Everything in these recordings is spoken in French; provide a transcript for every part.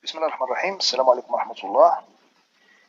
Bismillahirrahmanirrahim, salam alaikum wa rahmatullah.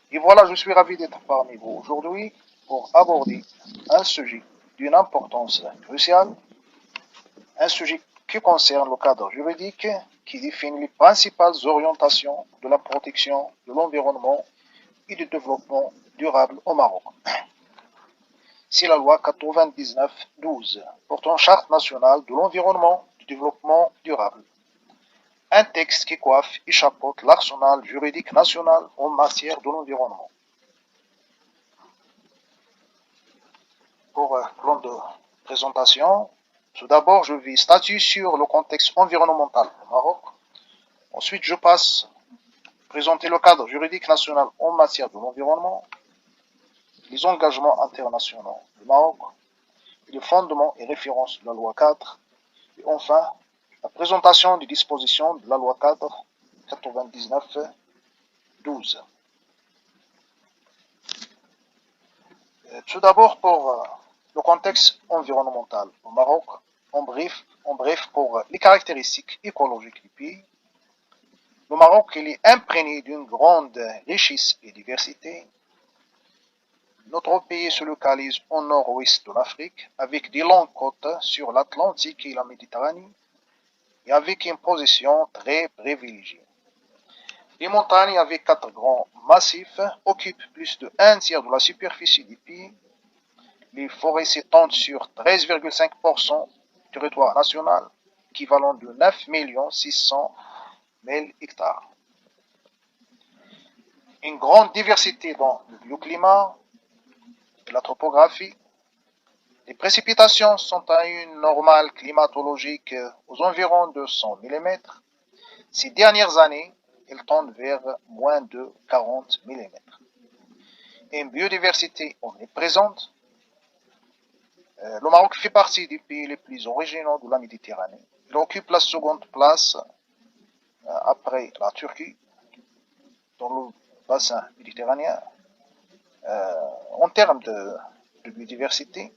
Et voilà, je suis ravi d'être parmi vous aujourd'hui pour aborder un sujet d'une importance cruciale, un sujet qui concerne le cadre juridique qui définit les principales orientations de la protection de l'environnement et du développement durable au Maroc. C'est la loi 99-12 portant charte nationale de l'environnement et du développement durable. Un texte qui coiffe et chapeaute l'arsenal juridique national en matière de l'environnement. Pour plan de présentation, tout d'abord, je vais statuer sur le contexte environnemental au Maroc. Ensuite, je passe à présenter le cadre juridique national en matière de l'environnement, les engagements internationaux du Maroc, les fondements et références de la loi 4, et enfin, la présentation des dispositions de la loi 4 99-12. Tout d'abord pour le contexte environnemental au Maroc, en bref pour les caractéristiques écologiques du pays. Le Maroc il est imprégné d'une grande richesse et diversité. Notre pays se localise au nord-ouest de l'Afrique, avec des longues côtes sur l'Atlantique et la Méditerranée, et avec une position très privilégiée. Les montagnes, avec 4 grands massifs, occupent plus de un tiers de la superficie du pays. Les forêts s'étendent sur 13,5% du territoire national, équivalent de 9 600 000 hectares. Une grande diversité dans le bioclimat et la topographie. Les précipitations sont à une normale climatologique aux environs de 100 mm. Ces dernières années, elles tendent vers moins de 40 mm. Une biodiversité omniprésente. Le Maroc fait partie des pays les plus originaux de la Méditerranée. Il occupe la seconde place après la Turquie dans le bassin méditerranéen en termes de biodiversité,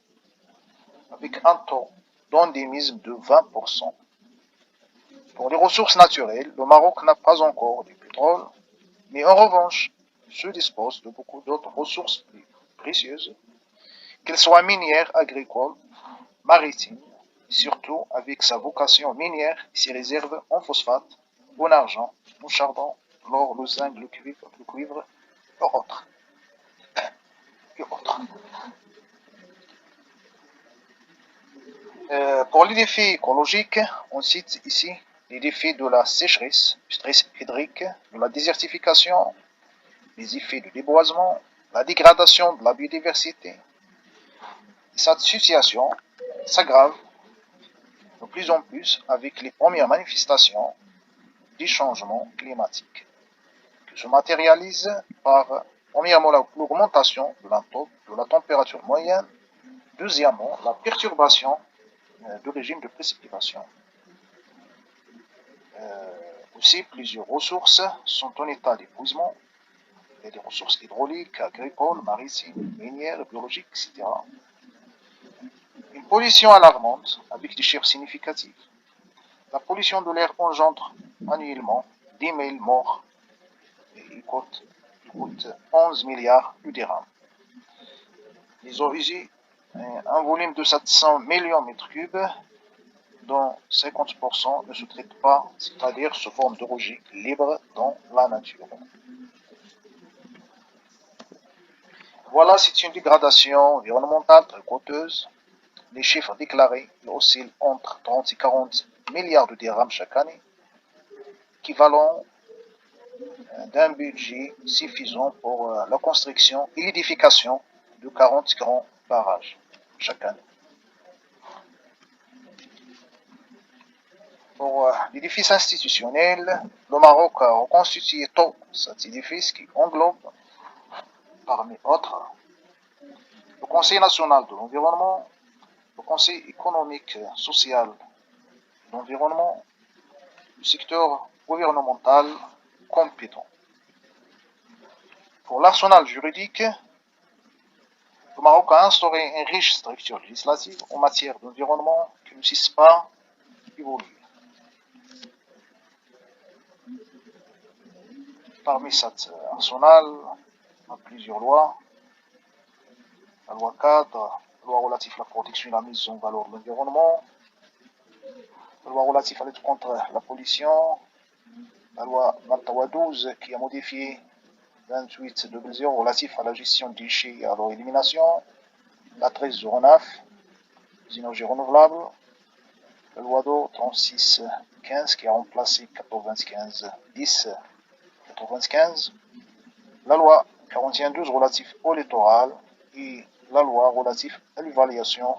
avec un taux d'endémisme de 20%. Pour les ressources naturelles, le Maroc n'a pas encore du pétrole, mais en revanche, se dispose de beaucoup d'autres ressources précieuses, qu'elles soient minières, agricoles, maritimes, surtout avec sa vocation minière et ses réserves en phosphate, en argent, en charbon, l'or, le zinc, le cuivre et autres. Pour les défis écologiques, on cite ici les défis de la sécheresse, du stress hydrique, de la désertification, les effets du déboisement, la dégradation de la biodiversité. Et cette situation s'aggrave de plus en plus avec les premières manifestations des changements climatiques, qui se matérialisent par, premièrement, l'augmentation de la température moyenne, deuxièmement, la perturbation du régime de précipitation. Aussi, plusieurs ressources sont en état d'épuisement. Il y a des ressources hydrauliques, agricoles, maritimes, minières, biologiques, etc. Une pollution alarmante avec des chiffres significatifs. La pollution de l'air engendre annuellement 10 000 morts et il coûte 11 milliards de dirhams. Les eaux usées, un volume de 700 millions de mètres cubes, dont 50% ne se traitent pas, c'est-à-dire sous forme de rejet libre dans la nature. Voilà, c'est une dégradation environnementale très coûteuse. Les chiffres déclarés oscillent entre 30 et 40 milliards de dirhams chaque année, équivalent d'un budget suffisant pour la construction et l'édification de 40 grands barrages chaque année. Pour l'édifice institutionnel, le Maroc a reconstitué tôt cet édifice qui englobe, parmi autres, le Conseil national de l'environnement, le Conseil économique, social de l'environnement, le secteur gouvernemental compétent. Pour l'arsenal juridique, le Maroc a instauré une riche structure législative en matière d'environnement qui ne cesse pas d'évoluer. Parmi cet arsenal, on a plusieurs lois. La loi 4, la loi relative à la protection et la mise en valeur de l'environnement, la loi relative à la lutte contre la pollution, la loi 21 qui a modifié 28.00 relatif à la gestion des déchets et à leur élimination, la 13.09 des énergies renouvelables, la loi d'eau 36.15 qui a remplacé 95.10 95, la loi 41.12 relative au littoral et la loi relative à l'évaluation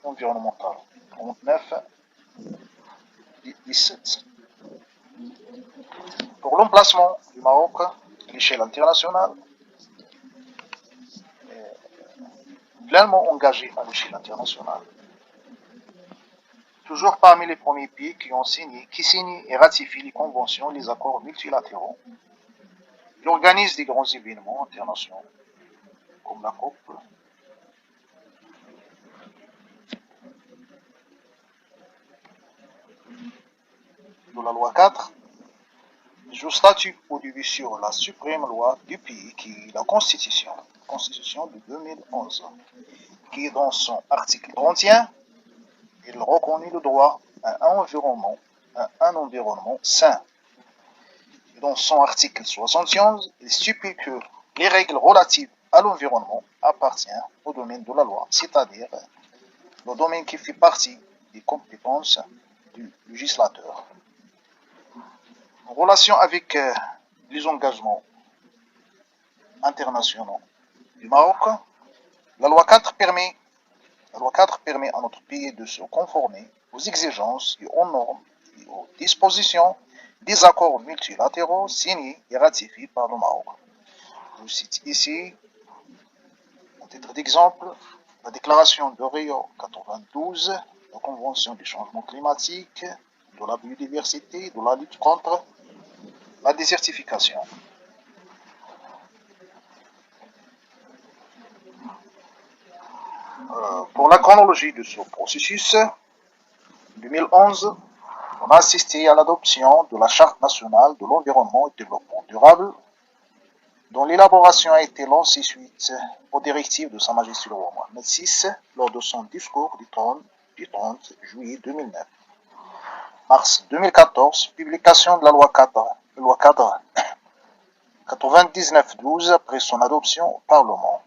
environnementale 39.17. Pour l'emplacement du Maroc à l'échelle internationale, pleinement engagé à l'échelle internationale, toujours parmi les premiers pays qui signent et ratifient les conventions et les accords multilatéraux. Il organise des grands événements internationaux comme la COP, de la loi 4, je statue au-dessus sur la suprême loi du pays qui est la Constitution de 2011, qui dans son article 31, il reconnaît le droit à un environnement sain. Et dans son article 71, il stipule que les règles relatives à l'environnement appartiennent au domaine de la loi, c'est-à-dire le domaine qui fait partie des compétences du législateur. En relation avec les engagements internationaux du Maroc, la loi 4 permet à notre pays de se conformer aux exigences et aux normes et aux dispositions des accords multilatéraux signés et ratifiés par le Maroc. Je cite ici, en titre d'exemple, la déclaration de Rio 92, la Convention du changement climatique, de la biodiversité, de la lutte contre la désertification. Pour la chronologie de ce processus, en 2011, on a assisté à l'adoption de la Charte nationale de l'environnement et du développement durable, dont l'élaboration a été lancée suite aux directives de Sa Majesté le roi Mohamed VI lors de son discours du 30 juillet 2009. Mars 2014, publication de la loi cadre 99-12 après son adoption au Parlement.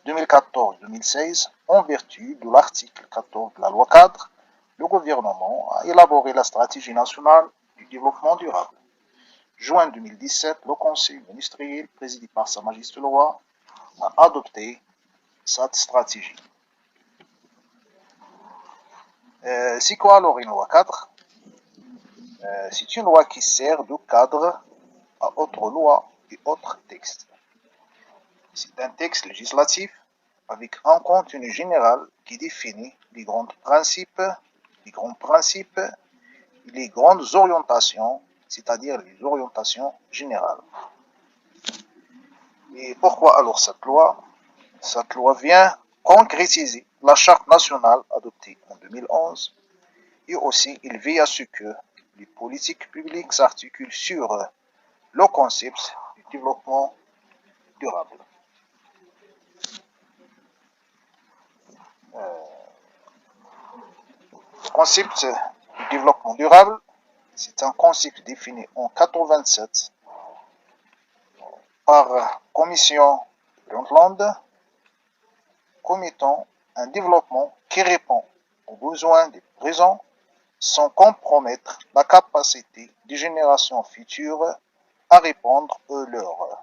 2014-2016, en vertu de l'article 14 de la loi cadre, le gouvernement a élaboré la stratégie nationale du développement durable. Juin 2017, le Conseil ministériel, présidé par Sa Majesté le Roi, a adopté cette stratégie. C'est quoi alors une loi cadre? C'est une loi qui sert de cadre à autres lois et autres textes. C'est un texte législatif avec un contenu général qui définit les grands principes et les grandes orientations, c'est-à-dire les orientations générales. Et pourquoi alors cette loi? Cette loi vient concrétiser la charte nationale adoptée en 2011 et aussi il veille à ce que les politiques publiques s'articulent sur le concept du développement durable. Le concept du développement durable, c'est un concept défini en 1987 par Commission Brundtland comme étant un développement qui répond aux besoins des présents sans compromettre la capacité des générations futures à répondre aux leurs.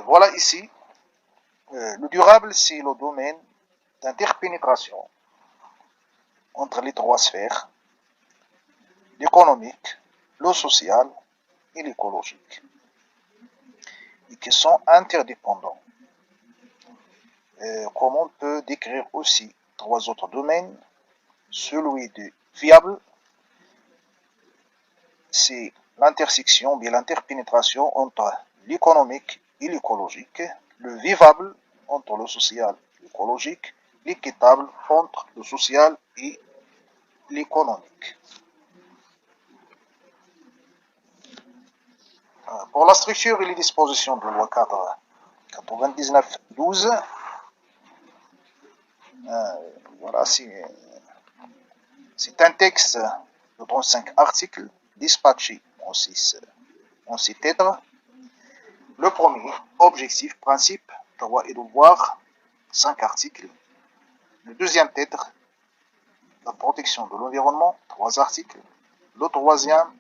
Voilà ici, le durable, c'est le domaine d'interpénétration entre les trois sphères, l'économique, le social et l'écologique, et qui sont interdépendants. Comme on peut décrire aussi trois autres domaines, celui du viable, c'est l'intersection, bien l'interpénétration entre l'économique et l'écologique, le vivable entre le social et l'écologique, l'équitable entre le social et l'économique. Pour la structure et les dispositions de la loi cadre 99-12, voilà, c'est un texte de 35 articles dispatchés en 6 titres. Le premier, objectif, principe, droit et devoir, 5 articles. Le deuxième titre, la protection de l'environnement, 3 articles. Le troisième,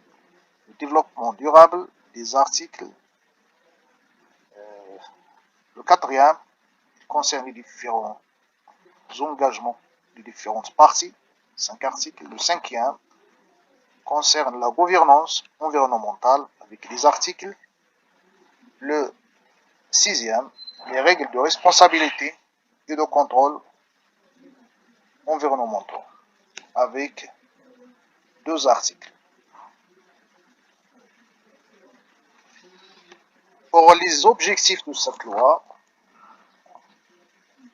le développement durable, des articles. Le quatrième concerne les différents engagements des différentes parties, 5 articles. Le cinquième concerne la gouvernance environnementale avec des articles. Le sixième, les règles de responsabilité et de contrôle environnementaux avec 2 articles. Pour les objectifs de cette loi,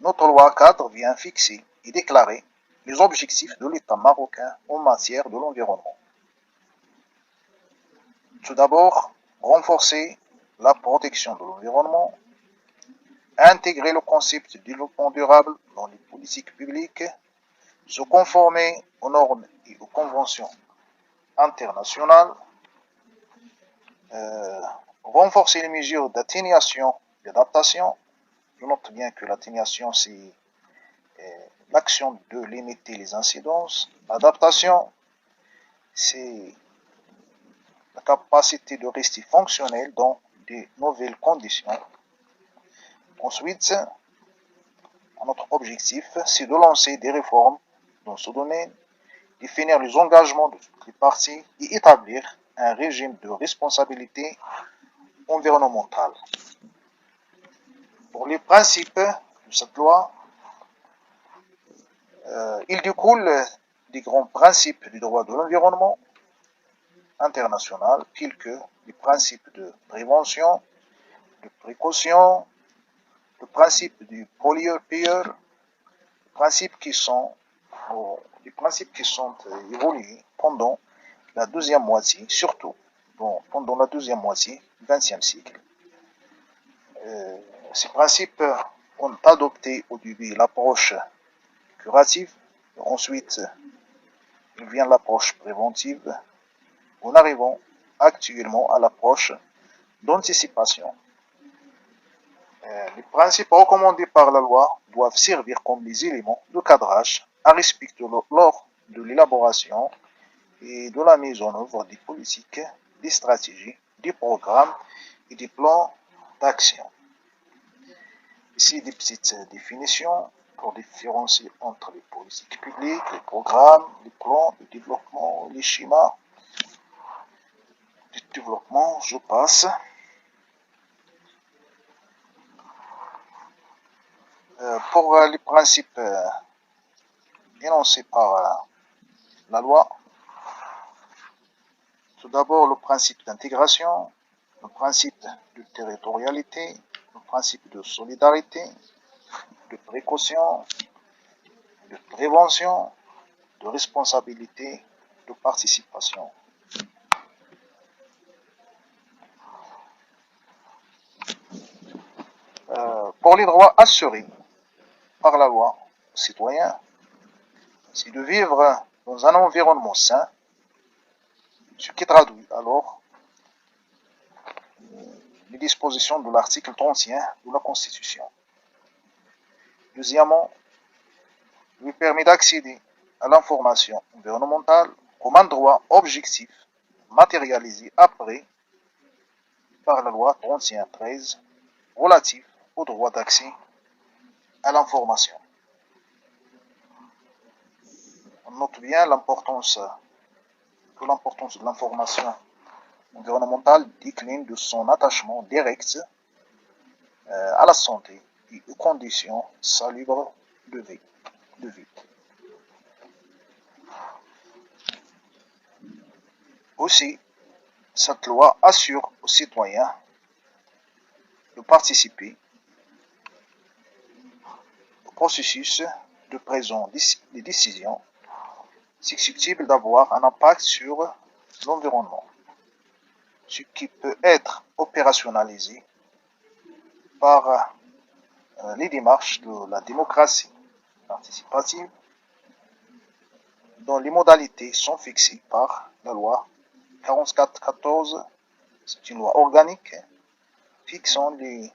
notre loi cadre vient fixer et déclarer les objectifs de l'État marocain en matière de l'environnement. Tout d'abord, renforcer la protection de l'environnement, intégrer le concept de développement durable dans les politiques publiques, se conformer aux normes et aux conventions internationales, renforcer les mesures d'atténuation et d'adaptation. Je note bien que l'atténuation, c'est l'action de limiter les incidences. L'adaptation, c'est la capacité de rester fonctionnel dans de nouvelles conditions. Ensuite, notre objectif, c'est de lancer des réformes dans ce domaine, définir les engagements de toutes les parties et établir un régime de responsabilité environnementale. Pour les principes de cette loi, il découle des grands principes du droit de l'environnement international, tels que les principes de prévention, de précaution, le principe du pollueur-payeur, les principes qui sont évolués pendant la deuxième moitié, surtout pendant la deuxième moitié du XXe siècle. Ces principes ont adopté au début l'approche curative, ensuite il vient l'approche préventive, en arrivant actuellement à l'approche d'anticipation. Les principes recommandés par la loi doivent servir comme des éléments de cadrage à respecter lors de l'élaboration et de la mise en œuvre des politiques, des stratégies, des programmes et des plans d'action. Ici, des petites définitions pour différencier entre les politiques publiques, les programmes, les plans de développement, les schémas de développement. Je passe. Pour les principes énoncés par la loi, tout d'abord le principe d'intégration, le principe de territorialité, le principe de solidarité, de précaution, de prévention, de responsabilité, de participation. Pour les droits assurés par la loi aux citoyens, c'est de vivre dans un environnement sain, ce qui traduit alors les dispositions de l'article 31 de la Constitution. Deuxièmement, lui permet d'accéder à l'information environnementale comme un droit objectif matérialisé après par la loi 31-13 relative au droit d'accès à l'information. On note bien l'importance de l'information environnementale décline de son attachement direct à la santé et aux conditions salubres de vie. Aussi, cette loi assure aux citoyens de participer au processus de prise des décisions susceptibles d'avoir un impact sur l'environnement. ce qui peut être opérationnalisé par les démarches de la démocratie participative, dont les modalités sont fixées par la loi 44-14. C'est une loi organique fixant les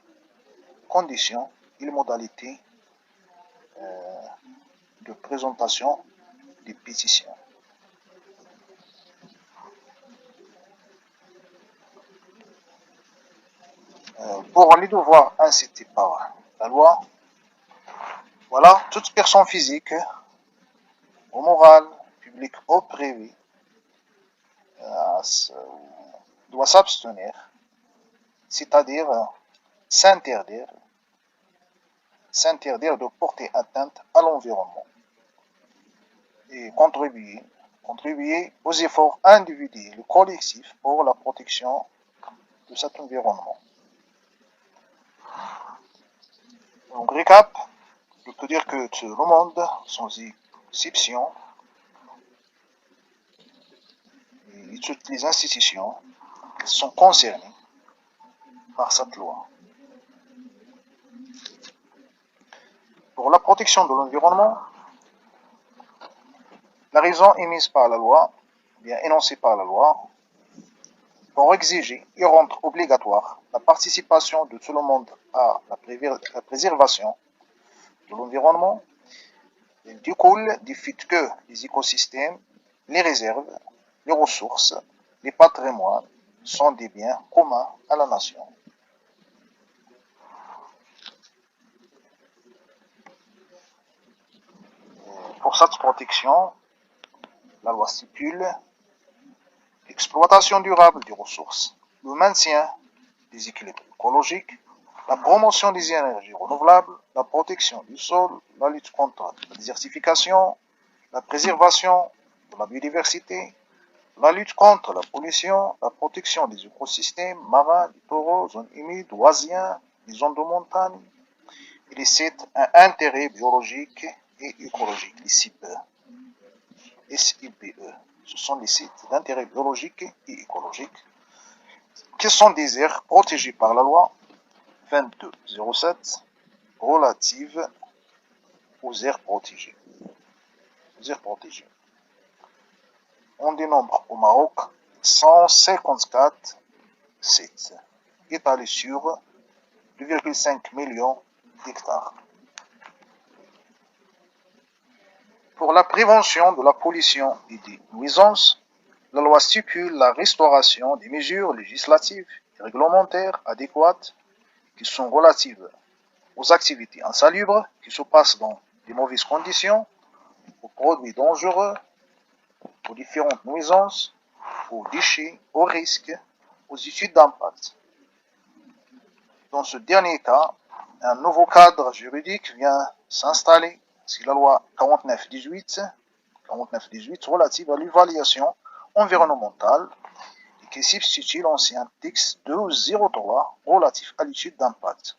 conditions et les modalités de présentation des pétitions. Pour les devoirs incités par la loi, voilà, toute personne physique ou morale, publique ou privée, doit s'abstenir, c'est-à-dire s'interdire de porter atteinte à l'environnement et contribuer aux efforts individuels et collectifs pour la protection de cet environnement. Donc, récap, je peux dire que tout le monde, sans exception, et toutes les institutions sont concernées par cette loi. Pour la protection de l'environnement, la raison émise par la loi, bien énoncée par la loi, pour exiger et rendre obligatoire la participation de tout le monde à la préservation de l'environnement, il découle du fait que les écosystèmes, les réserves, les ressources, les patrimoines sont des biens communs à la nation. Pour cette protection, la loi stipule l'exploitation durable des ressources, le maintien des équilibres écologiques, la promotion des énergies renouvelables, la protection du sol, la lutte contre la désertification, la préservation de la biodiversité, la lutte contre la pollution, la protection des écosystèmes marins, littoraux, zones humides, oisiens, les zones de montagne et les sites à intérêt biologique et écologique, les SIBE. SIBE. Ce sont les sites d'intérêt biologique et écologique qui sont des aires protégées par la loi 2207 relative aux aires protégées. On dénombre au Maroc 154 sites étalés sur 2,5 millions d'hectares. Pour la prévention de la pollution et des nuisances, la loi stipule la restauration des mesures législatives et réglementaires adéquates qui sont relatives aux activités insalubres qui se passent dans de mauvaises conditions, aux produits dangereux, aux différentes nuisances, aux déchets, aux risques, aux études d'impact. Dans ce dernier cas, un nouveau cadre juridique vient s'installer, c'est la loi 49-18 relative à l'évaluation environnementale et qui substitue l'ancien texte 203 relatif à l'étude d'impact.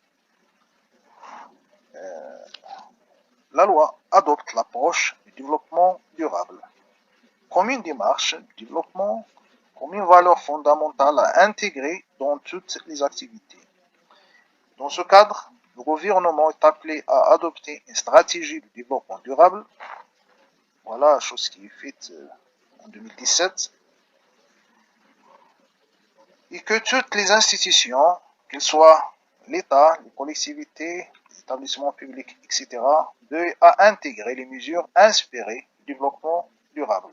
La loi adopte l'approche du développement durable comme une démarche de développement, comme une valeur fondamentale à intégrer dans toutes les activités. Dans ce cadre, le gouvernement est appelé à adopter une stratégie de développement durable. Voilà, chose qui est faite en 2017. Et que toutes les institutions, qu'elles soient l'État, les collectivités, les établissements publics, etc., veillent à intégrer les mesures inspirées du développement durable.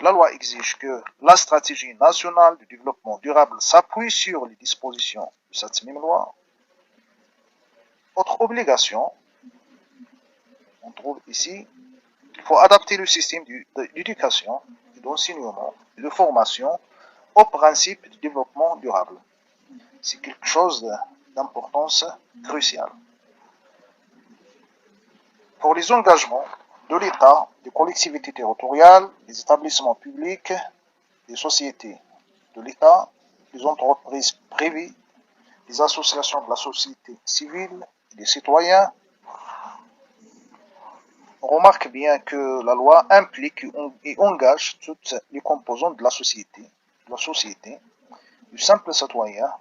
La loi exige que la stratégie nationale de développement durable s'appuie sur les dispositions de cette même loi. Autre obligation, on trouve ici, il faut adapter le système d'éducation, d'enseignement et de formation aux principes du développement durable. C'est quelque chose d'importance cruciale. Pour les engagements de l'État, des collectivités territoriales, des établissements publics, des sociétés de l'État, des entreprises privées, des associations de la société civile et des citoyens, on remarque bien que la loi implique et engage toutes les composantes de la société, de la société, du simple citoyen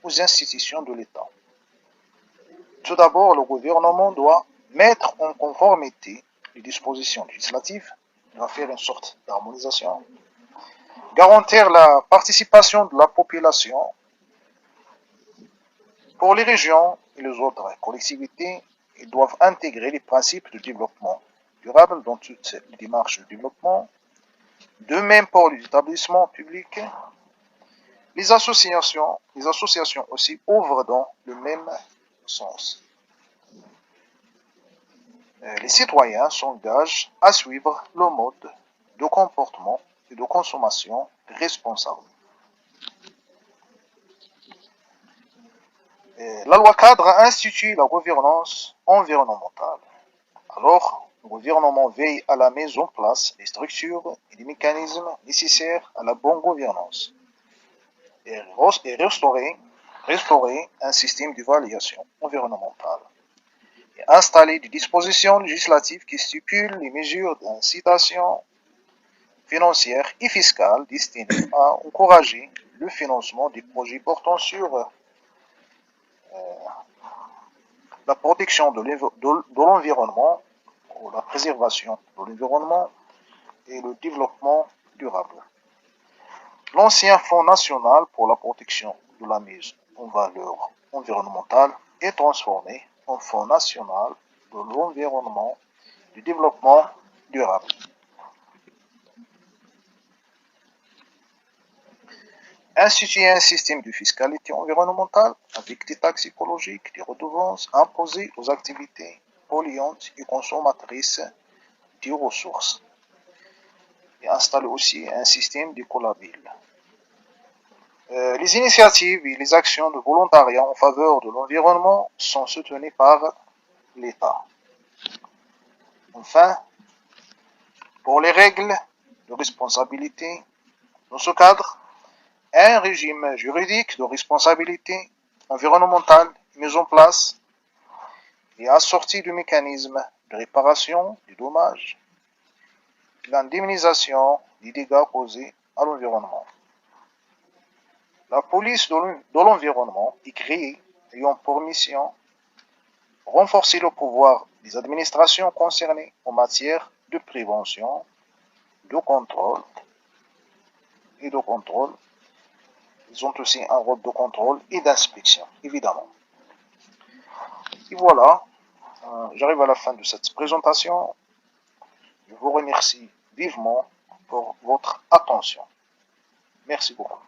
aux institutions de l'État. Tout d'abord, le gouvernement doit mettre en conformité les dispositions législatives, il va faire une sorte d'harmonisation, garantir la participation de la population. Pour les régions et les autres collectivités, ils doivent intégrer les principes de développement durable dans toutes les démarches de développement. De même pour les établissements publics, les associations aussi ouvrent dans le même sens. Les citoyens s'engagent à suivre le mode de comportement et de consommation responsable. La loi cadre institue la gouvernance environnementale. Alors, le gouvernement veille à la mise en place des structures et des mécanismes nécessaires à la bonne gouvernance et restaurer un système d'évaluation environnementale et installer des dispositions législatives qui stipulent les mesures d'incitation financière et fiscale destinées à encourager le financement des projets portant sur la protection de l'environnement, ou la préservation de l'environnement et le développement durable. L'ancien Fonds national pour la protection de la mise en valeur environnementale est transformé en Fonds national de l'environnement et du développement durable. Instituer un système de fiscalité environnementale avec des taxes écologiques, des redevances imposées aux activités polluantes et consommatrices de ressources. Et installer aussi un système d'écolabel. Les initiatives et les actions de volontariat en faveur de l'environnement sont soutenues par l'État. Enfin, pour les règles de responsabilité, dans ce cadre, un régime juridique de responsabilité environnementale est mis en place et assorti de mécanismes de réparation des dommages et d'indemnisation des dégâts causés à l'environnement. La police de l'environnement est créée ayant pour mission renforcer le pouvoir des administrations concernées en matière de prévention, de contrôle et de contrôle. Ils ont aussi un rôle de contrôle et d'inspection, évidemment. Et voilà, j'arrive à la fin de cette présentation. Je vous remercie vivement pour votre attention. Merci beaucoup.